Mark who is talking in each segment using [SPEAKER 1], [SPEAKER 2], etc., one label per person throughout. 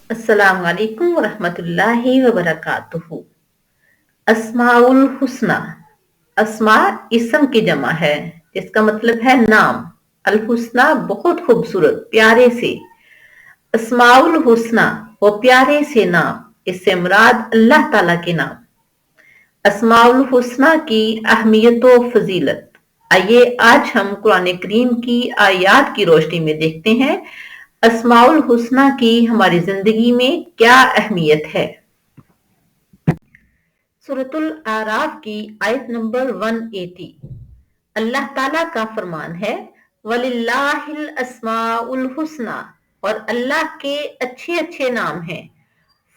[SPEAKER 1] अस्सलाम वालेकुम वरहमतुल्लाहि वबरकातुहू। अस्माउल हुस्ना। अस्मा इसम की जमा है, इसका मतलब है नाम। अल हुस्ना बहुत खूबसूरत, प्यारे से। अस्माउल हुस्ना वो प्यारे से नाम, इससे मुराद अल्लाह ताला के नाम। अस्माउल हुस्ना की अहमियत व फजीलत। आइए आज हम कुरान करीम की आयत की रोशनी में देखते हैं अस्माउल हुस्ना की हमारी जिंदगी में क्या अहमियत है। सूरतुल आराफ की आयत नंबर 180। अल्लाह ताला का फरमान है, वलिल्लाहिल अस्माउल हुस्ना, और अल्लाह के अच्छे अच्छे नाम हैं।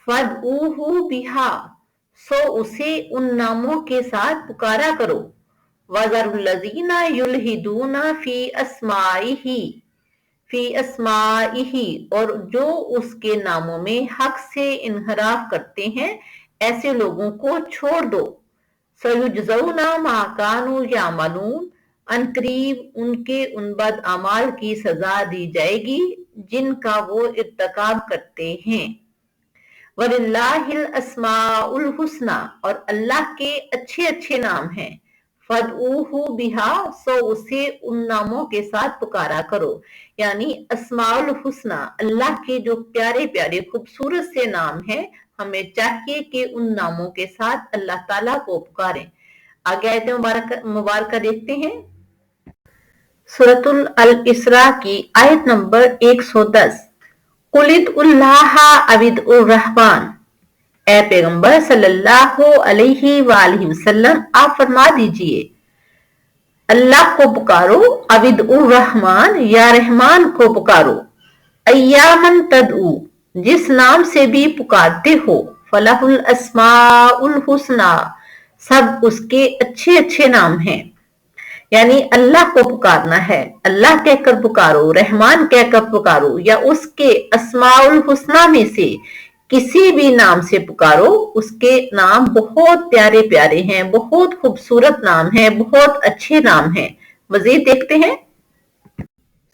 [SPEAKER 1] फदऊहु बिहा, सो उसे उन नामों के साथ पुकारा करो। वज़रुल्लज़ीना युल्हिदूना फी अस्माइही, और जो उसके नामों में हक से इनहराफ करते हैं, ऐसे लोगों को छोड़ दो। सयुजज़ौना मा कानू यामलून, अनकरीब उनके उन बद अमाल की सजा दी जाएगी जिनका वो इर्तकाब करते हैं। वलिल्लाहिल अस्माउल हुस्ना, और अल्लाह के अच्छे अच्छे नाम हैं। फदऊहु बिहा, सो उसे उन नामों के साथ पुकारा करो। यानी अस्माउल हुस्ना अल्लाह के जो प्यारे प्यारे खूबसूरत से नाम हैं, हमें चाहिए कि उन नामों के साथ अल्लाह ताला को पुकारें। आगे आयत मुबारक देखते हैं। सूरतुल अल इसरा की आयत नंबर 110। कुलिद उल्लाह अविद उर रहमान, ए पैगंबर सल्लल्लाहु अलैहि वालैहि वसल्लम, आप फरमा दीजिए, अल्लाह को पुकारो, अविद उर रहमान, या रहमान को पुकारो। अय्यामन तदऊ, जिस नाम से भी पुकारते हो। फलहुल अस्माउल हुस्ना, सब उसके अच्छे अच्छे नाम हैं। यानी अल्लाह को पुकारना है, अल्लाह कहकर पुकारो, रहमान कहकर पुकारो, या उसके अस्माउल हुस्ना में से किसी भी नाम से पुकारो। उसके नाम बहुत प्यारे प्यारे हैं, बहुत खूबसूरत नाम है, बहुत अच्छे नाम हैं। मजीद देखते हैं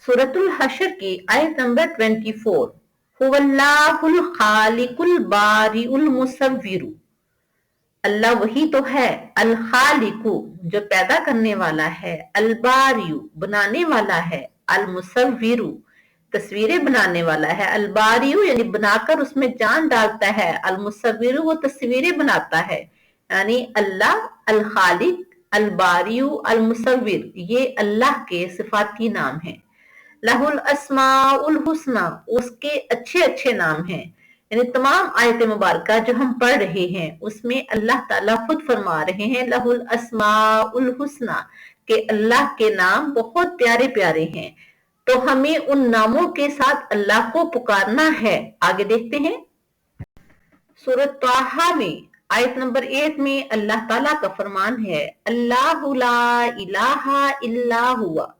[SPEAKER 1] सूरतुल हशर की आयत नंबर 24। हुवल्लाहुल खालिकुल बारिउल मुसव्विरु, अल्लाह वही तो है, अल खालिकु जो पैदा करने वाला है, अल बारियु बनाने वाला है, अल मुसव्विरु तस्वीरें बनाने वाला है। अल बारियु यानी बनाकर उसमें जान डालता है, अल मुसव्विरु वो तस्वीरें बनाता है। यानी अल्लाह अल खालिक, अल बारियु, अल मुसव्विर, ये अल्लाह के सिफाती नाम हैं। लहुल अस्माउल हुस्ना, उसके अच्छे अच्छे नाम हैं। यानी तमाम आयत मुबारक जो हम पढ़ रहे हैं उसमें अल्लाह ताला खुद फरमा रहे हैं लहुल अस्माउल हुस्ना, के अल्लाह के नाम बहुत प्यारे प्यारे हैं। तो हमें उन नामों के साथ अल्लाह को पुकारना है। आगे देखते हैं सूरत ताहा में आयत नंबर 8 में अल्लाह ताला का फरमान है, अल्लाहु ला इलाहा इल्ला हुवा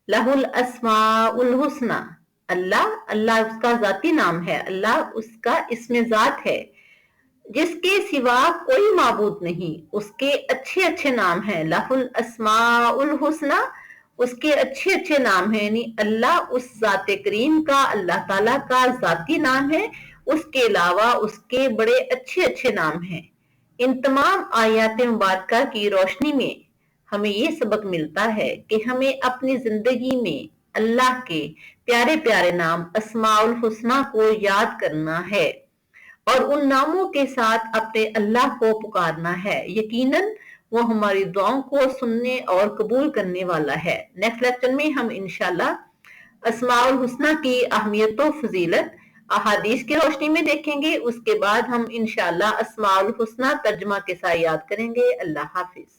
[SPEAKER 1] लहुल अस्माउल हुस्ना, अल्लाह अल्लाह उसका जाती नाम है, अल्लाह उसका इसमें जात है, जिसके सिवा कोई माबूद नहीं, उसके अच्छे अच्छे नाम हैं। लहुल अस्माउल हुस्ना, उसके अच्छे अच्छे नाम हैं। यानी अल्लाह उस जाते करीम का, अल्लाह ताला का जाती नाम है, उसके अलावा उसके बड़े अच्छे अच्छे नाम हैं। इन तमाम आयात मुबारक की रोशनी में हमें ये सबक मिलता है कि हमें अपनी जिंदगी में अल्लाह के प्यारे प्यारे नाम अस्माउल हुस्ना को याद करना है और उन नामों के साथ अपने अल्लाह को पुकारना है। यकीनन वो हमारी दुआओं को सुनने और कबूल करने वाला है। नेक्स्ट लेक्चर में हम इंशाल्लाह अस्माउल हुस्ना की अहमियत व फजीलत अहादीस की रोशनी में देखेंगे। उसके बाद हम इंशाल्लाह अस्माउल हुस्ना तर्जुमा के साथ याद करेंगे। अल्लाह हाफिज।